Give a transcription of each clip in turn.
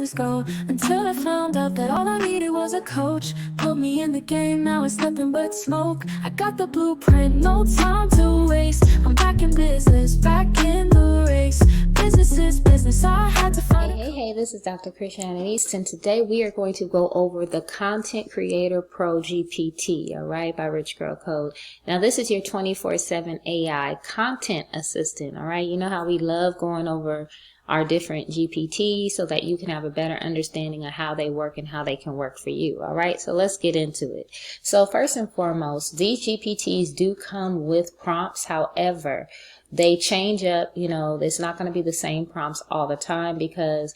years ago, until I found out that all I needed was a coach. Put me in the game, now it's nothing but smoke. I got the blueprint, no time to waste. I'm back in business, back in the race. Business is business, I had to find Hey, this is Dr. Christianity East, and today we are going to go over the Content Creator Pro GPT, all right, by Rich Girl Code. Now, this is your 24/7 AI content assistant, all right? You know how we love going over our different GPTs so that you can have a better understanding of how they work and how they can work for you, all right? So let's get into it. So first and foremost, these GPTs do come with prompts. However, they change up, it's not going to be the same prompts all the time because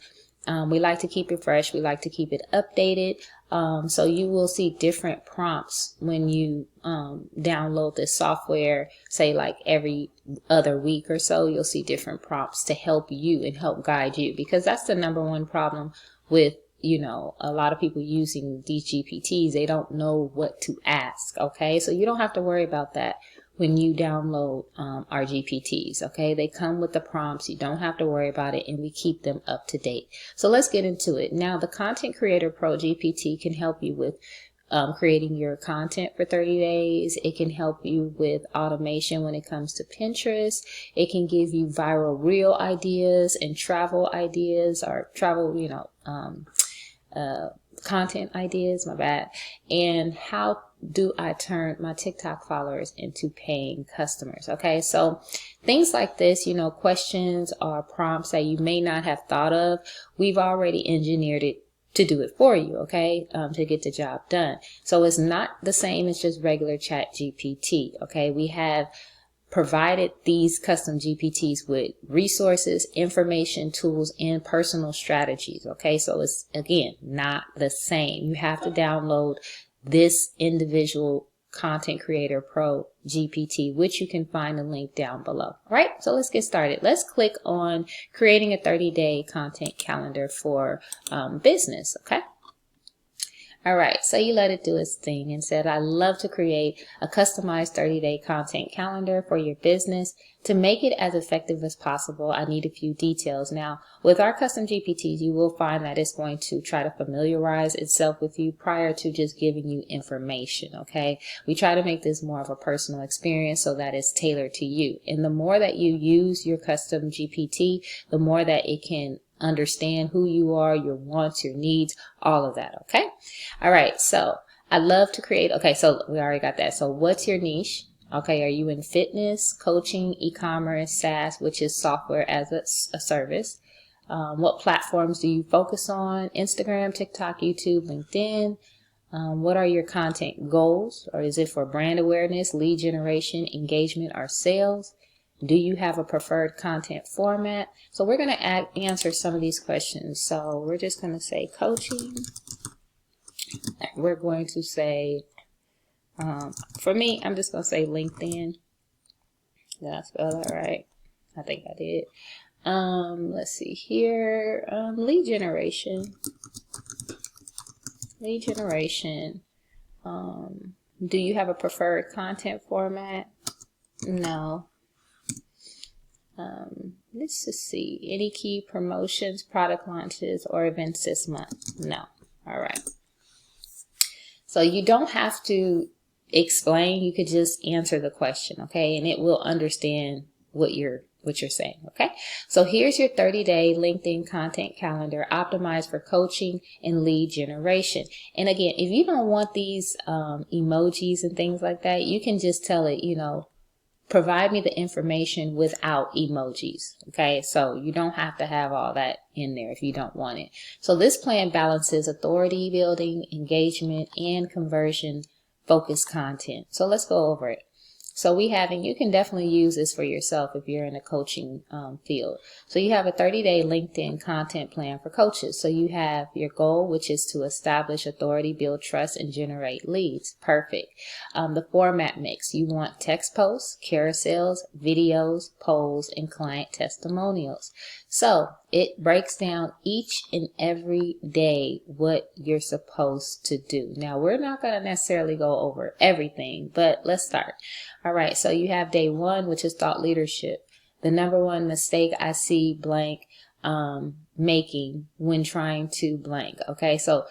we like to keep it fresh. We like to keep it updated. So you will see different prompts when you download this software, say like every other week or so. You'll see different prompts to help you and help guide you, because that's the number one problem with a lot of people using these GPTs. They don't know what to ask. Okay, so you don't have to worry about that when you download our GPTs. Okay, they come with the prompts. You don't have to worry about it, and we keep them up to date. So let's get into it. Now, the Content Creator Pro GPT can help you with creating your content for 30 days. It can help you with automation when it comes to Pinterest. It can give you viral reel ideas and travel ideas, or travel, content ideas, and how do I turn my TikTok followers into paying customers? Okay, so things like this, questions or prompts that you may not have thought of, we've already engineered it to do it for you, okay, to get the job done. So it's not the same as just regular Chat GPT, okay? We have provided these custom GPTs with resources, information, tools, and personal strategies, okay? So it's, again, not the same. You have to download this individual Content Creator Pro GPT, which you can find the link down below. All right, so let's get started. Let's click on creating a 30-day content calendar for business, okay? All right, so you let it do its thing and said, I love to create a customized 30-day content calendar for your business. To make it as effective as possible, I need a few details. Now, with our custom GPTs, you will find that it's going to try to familiarize itself with you prior to just giving you information, okay? We try to make this more of a personal experience so that it's tailored to you. And the more that you use your custom GPT, the more that it can understand who you are, your wants, your needs, all of that, okay? All right, so I love to create, okay, so we already got that. So what's your niche? Okay, are you in fitness, coaching, e-commerce, SaaS, which is software as a service? What platforms do you focus on? Instagram, TikTok, YouTube, LinkedIn? What are your content goals? Or is it for brand awareness, lead generation, engagement, or sales? Do you have a preferred content format? So we're going to answer some of these questions. So we're just going to say coaching. We're going to say, for me, I'm just going to say LinkedIn. Did I spell that right? I think I did. Let's see here. Lead generation. Lead generation. Do you have a preferred content format? No. Let's just see. Any key promotions, product launches, or events this month? No. All right. So you don't have to explain. You could just answer the question, okay? And it will understand what you're saying, okay? So here's your 30-day LinkedIn content calendar optimized for coaching and lead generation. And again, if you don't want these emojis and things like that, you can just tell it, provide me the information without emojis, okay? So you don't have to have all that in there if you don't want it. So this plan balances authority building, engagement, and conversion focused content. So let's go over it. So we have, and you can definitely use this for yourself if you're in a coaching field. So you have a 30-day LinkedIn content plan for coaches. So you have your goal, which is to establish authority, build trust, and generate leads. Perfect. The format mix. You want text posts, carousels, videos, polls, and client testimonials. So it breaks down each and every day what you're supposed to do. Now, we're not going to necessarily go over everything, but let's start. All right, so you have day one, which is thought leadership. The number one mistake I see blank. making when trying to blank. Okay, so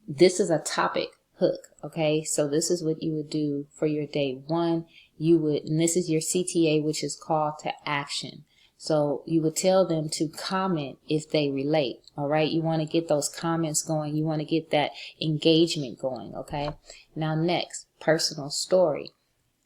this is a topic hook. Okay, so this is what you would do for your day one. And this is your CTA, which is call to action. So you would tell them to comment if they relate. All right, you want to get those comments going. You want to get that engagement going. Okay, now next, personal story.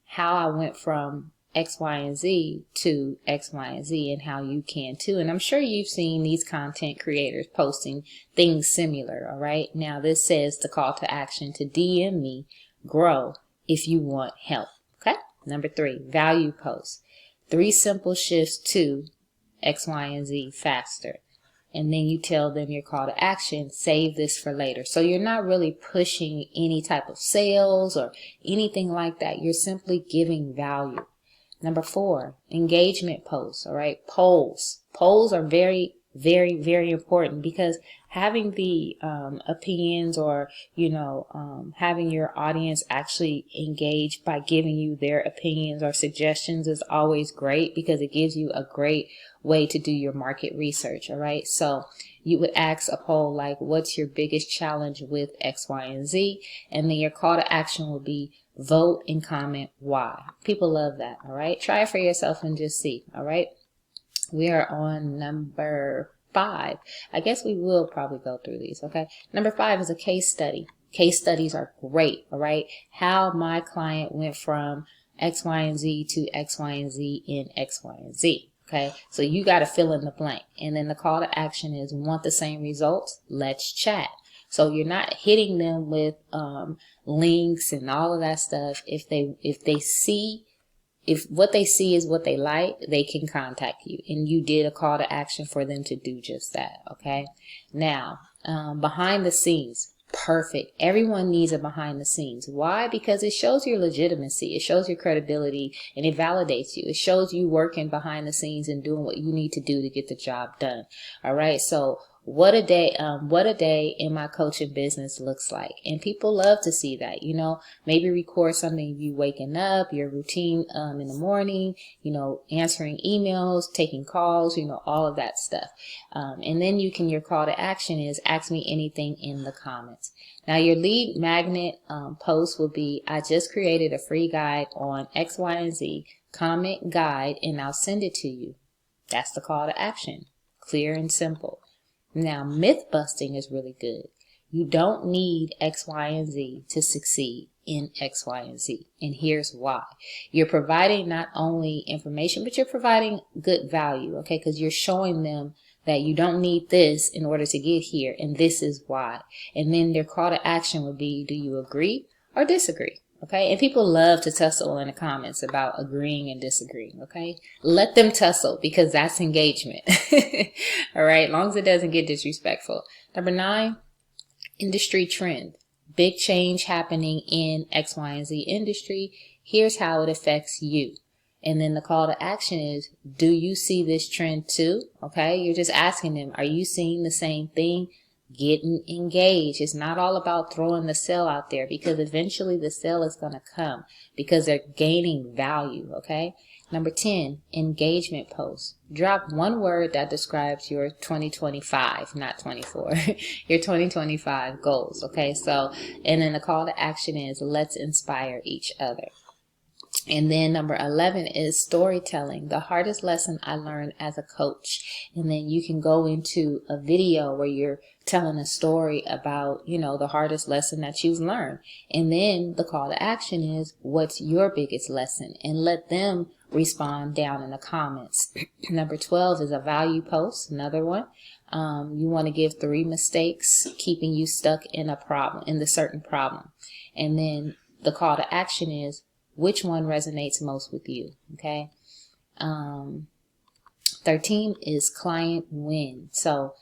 How I went from X, Y, and Z to X, Y, and Z, and how you can too. And I'm sure you've seen these content creators posting things similar. All right, now this says the call to action to DM me, grow if you want help. Okay, number 3, value post. 3 simple shifts to X, Y, and Z faster. And then you tell them your call to action, save this for later. So you're not really pushing any type of sales or anything like that. You're simply giving value. Number 4, engagement posts. All right, polls. Polls are very, very, very important, because having the opinions, or having your audience actually engage by giving you their opinions or suggestions is always great, because it gives you a great way to do your market research. All right, so you would ask a poll like, what's your biggest challenge with X, Y, and Z? And then your call to action will be vote and comment why. People love that. All right, try it for yourself and just see. All right, we are on number 5. I guess we will probably go through these. Okay, number 5 is a case study. Case studies are great. All right, how my client went from X, Y, and Z to X, Y, and Z in X, Y, and Z. Okay, so you got to fill in the blank. And then the call to action is, want the same results? Let's chat. So you're not hitting them with links and all of that stuff. If what they see is what they like, they can contact you. And you did a call to action for them to do just that. Okay, now behind the scenes. Perfect. Everyone needs a behind the scenes. Why? Because it shows your legitimacy. It shows your credibility, and it validates you. It shows you working behind the scenes and doing what you need to do to get the job done. All right. So what a day in my coaching business looks like. And people love to see that, maybe record something, you waking up, your routine in the morning, answering emails, taking calls, all of that stuff. And then your call to action is, ask me anything in the comments. Now your lead magnet post will be, I just created a free guide on X, Y, and Z, comment guide, and I'll send it to you. That's the call to action. Clear and simple. Now, myth busting is really good. You don't need X, Y, and Z to succeed in X, Y, and Z. And here's why. You're providing not only information, but you're providing good value, okay? Because you're showing them that you don't need this in order to get here, and this is why. And then their call to action would be, do you agree or disagree? Okay, and people love to tussle in the comments about agreeing and disagreeing. Okay, let them tussle, because that's engagement. All right, as long as it doesn't get disrespectful. Number 9, industry trend. Big change happening in X, Y, and Z industry. Here's how it affects you. And then the call to action is, do you see this trend too? Okay, you're just asking them, are you seeing the same thing? Getting engaged. It's not all about throwing the sale out there, because eventually the sale is going to come, because they're gaining value. Okay. Number 10, engagement posts. Drop one word that describes your 2025, not 24, your 2025 goals. Okay. So, and then the call to action is, let's inspire each other. And then number 11 is storytelling, the hardest lesson I learned as a coach. And then you can go into a video where you're telling a story about, the hardest lesson that you've learned. And then the call to action is, what's your biggest lesson? And let them respond down in the comments. Number 12 is a value post, another one. You want to give 3 mistakes keeping you stuck in the certain problem. And then the call to action is, which one resonates most with you? Okay. 13 is client win. So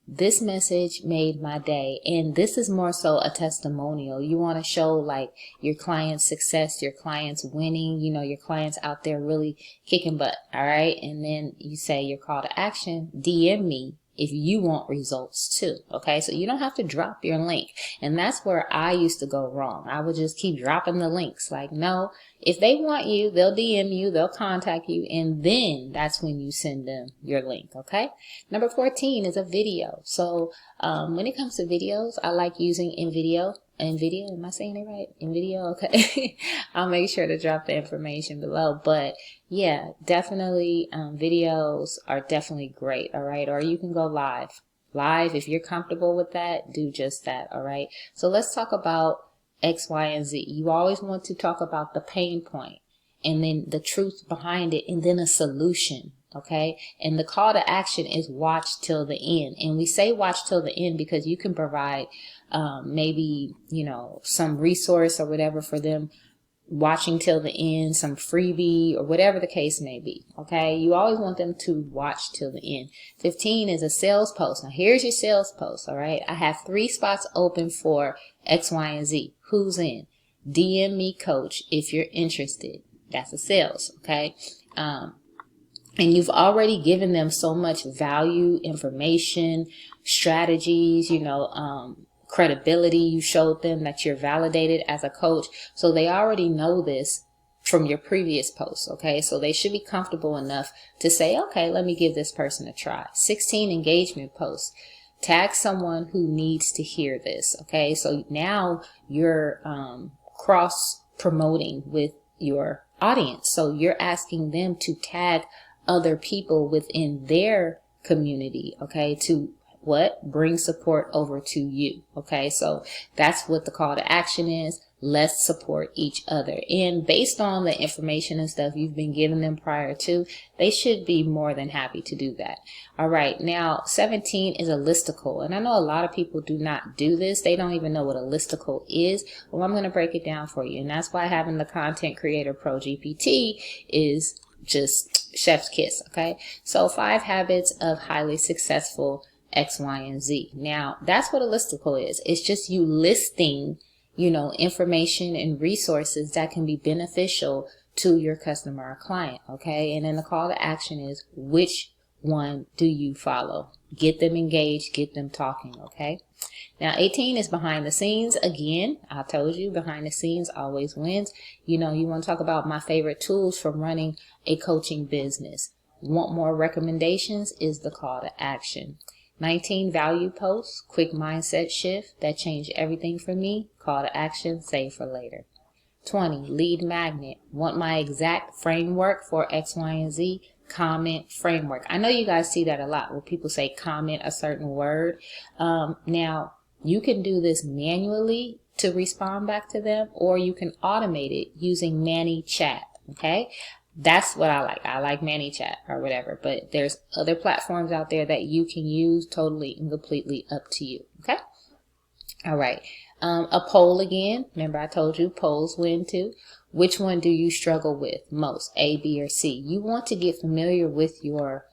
this message made my day. And this is more so a testimonial. You want to show like your client's success, your client's winning, your client's out there really kicking butt. All right. And then you say your call to action, DM me if you want results too. Okay, so you don't have to drop your link. And that's where I used to go wrong. I would just keep dropping the links. Like, no, if they want you, they'll DM you, they'll contact you, and then that's when you send them your link. Okay, number 14 is a video. So when it comes to videos, I like using NVIDIA. Am I saying it right? NVIDIA? Okay. I'll make sure to drop the information below. But yeah, definitely videos are definitely great. All right. Or you can go live. Live, if you're comfortable with that, do just that. All right. So let's talk about X, Y, and Z. You always want to talk about the pain point and then the truth behind it and then a solution. Okay. And the call to action is watch till the end. And we say watch till the end because you can provide maybe, some resource or whatever for them watching till the end, some freebie or whatever the case may be. Okay. You always want them to watch till the end. 15 is a sales post. Now here's your sales post. All right. I have 3 spots open for X, Y, and Z. Who's in? DM me, coach, if you're interested. That's a sales. Okay. And you've already given them so much value, information, strategies, credibility. You showed them that you're validated as a coach. So they already know this from your previous posts. Okay. So they should be comfortable enough to say, okay, let me give this person a try. 16 engagement posts. Tag someone who needs to hear this. Okay. So now you're cross promoting with your audience. So you're asking them to tag other people within their community. Okay. To bring support over to you. Okay, so that's what the call to action is. Let's support each other. And based on the information and stuff you've been giving them prior to, they should be more than happy to do that. All right, now 17 is a listicle. And I know a lot of people do not do this. They don't even know what a listicle is. Well, I'm going to break it down for you. And that's why having the Content Creator Pro GPT is just chef's kiss. Okay, so 5 habits of highly successful X, Y, and Z. Now, that's what a listicle is. It's just you listing, information and resources that can be beneficial to your customer or client. Okay. And then the call to action is, which one do you follow? Get them engaged, get them talking. Okay. Now, 18 is behind the scenes. Again, I told you behind the scenes always wins. You want to talk about my favorite tools for running a coaching business. Want more recommendations is the call to action. 19 value posts, quick mindset shift that changed everything for me. Call to action, save for later. 20 lead magnet. Want my exact framework for X, Y, and Z? Comment framework. I know you guys see that a lot where people say comment a certain word. Now you can do this manually to respond back to them, or you can automate it using ManyChat. Okay. That's what I like. I like ManyChat or whatever, but there's other platforms out there that you can use, totally and completely up to you. Okay. All right. A poll again. Remember I told you polls win too. Which one do you struggle with most? A, B, or C? You want to get familiar with your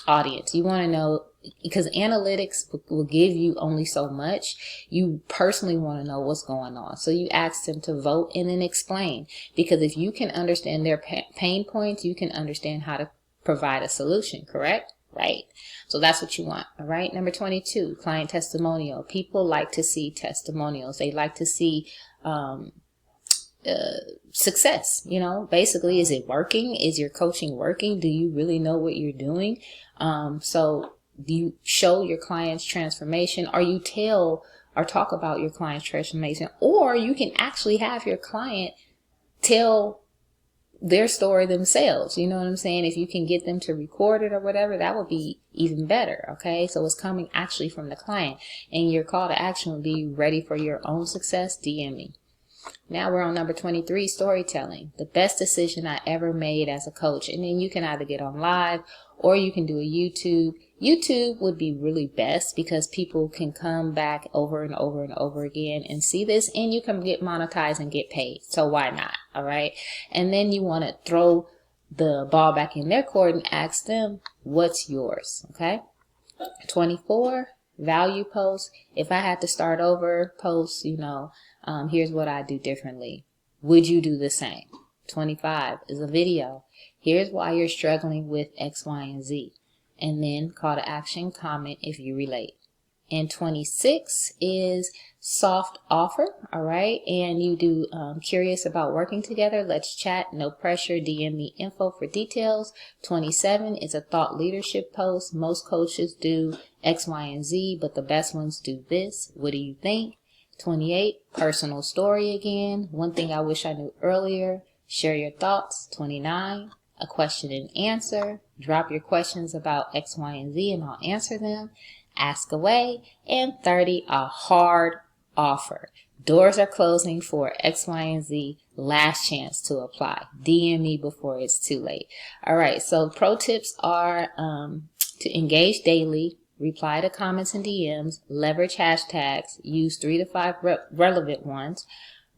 audience. You want to know, because analytics will give you only so much. You personally want to know what's going on. So you ask them to vote and then explain. Because if you can understand their pain points, you can understand how to provide a solution, correct? Right. So that's what you want. All right. Number 22, client testimonial. People like to see testimonials. They like to see success. Basically, is it working? Is your coaching working? Do you really know what you're doing? So do you show your client's transformation, or you tell or talk about your client's transformation, or you can actually have your client tell their story themselves. You know what I'm saying? If you can get them to record it or whatever, that would be even better. Okay. So it's coming actually from the client, and your call to action would be ready for your own success. DM me. Now we're on number 23, storytelling. The best decision I ever made as a coach. And then you can either get on live or you can do a YouTube. YouTube would be really best because people can come back over and over and over again and see this, and you can get monetized and get paid. So why not? All right. And then you want to throw the ball back in their court and ask them, what's yours? Okay. 24, value posts. If I had to start over, posts, here's what I do differently. Would you do the same? 25 is a video. Here's why you're struggling with X, Y, and Z. and then call to action, comment if you relate. And 26 is soft offer, all right? And you do curious about working together. Let's chat, no pressure, DM me info for details. 27 is a thought leadership post. Most coaches do X, Y, and Z, but the best ones do this. What do you think? 28, personal story again. One thing I wish I knew earlier. Share your thoughts. 29, a question and answer. Drop your questions about X, Y, and Z and I'll answer them. Ask away. And 30, a hard offer. Doors are closing for X, Y, and Z. Last chance to apply. DM me before it's too late. All right, so pro tips are to engage daily, reply to comments and DMs, leverage hashtags, use 3 to 5 relevant ones,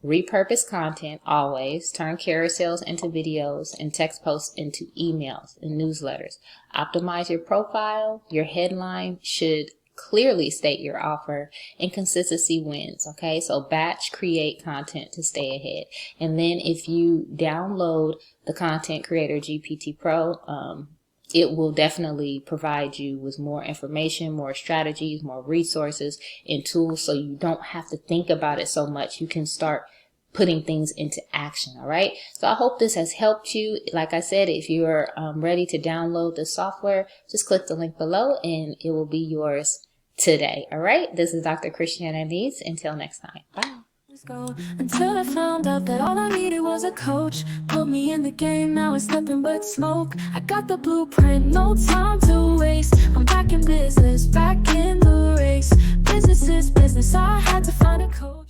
repurpose content always, turn carousels into videos and text posts into emails and newsletters. Optimize your profile. Your headline should clearly state your offer, and consistency wins. Okay, so batch create content to stay ahead. And then if you download the Content Creator GPT Pro, it will definitely provide you with more information, more strategies, more resources and tools, so you don't have to think about it so much. You can start putting things into action. All right, so I hope this has helped you. Like I said, if you're ready to download the software, just click the link below and it will be yours today. All right, this is Dr. Christiana Needs. Until next time, bye. Go until I found out that all I needed was a coach. Put me in the game, now it's nothing but smoke. I got the blueprint, no time to waste. I'm back in business, back in the race. Business is business, I had to find a coach.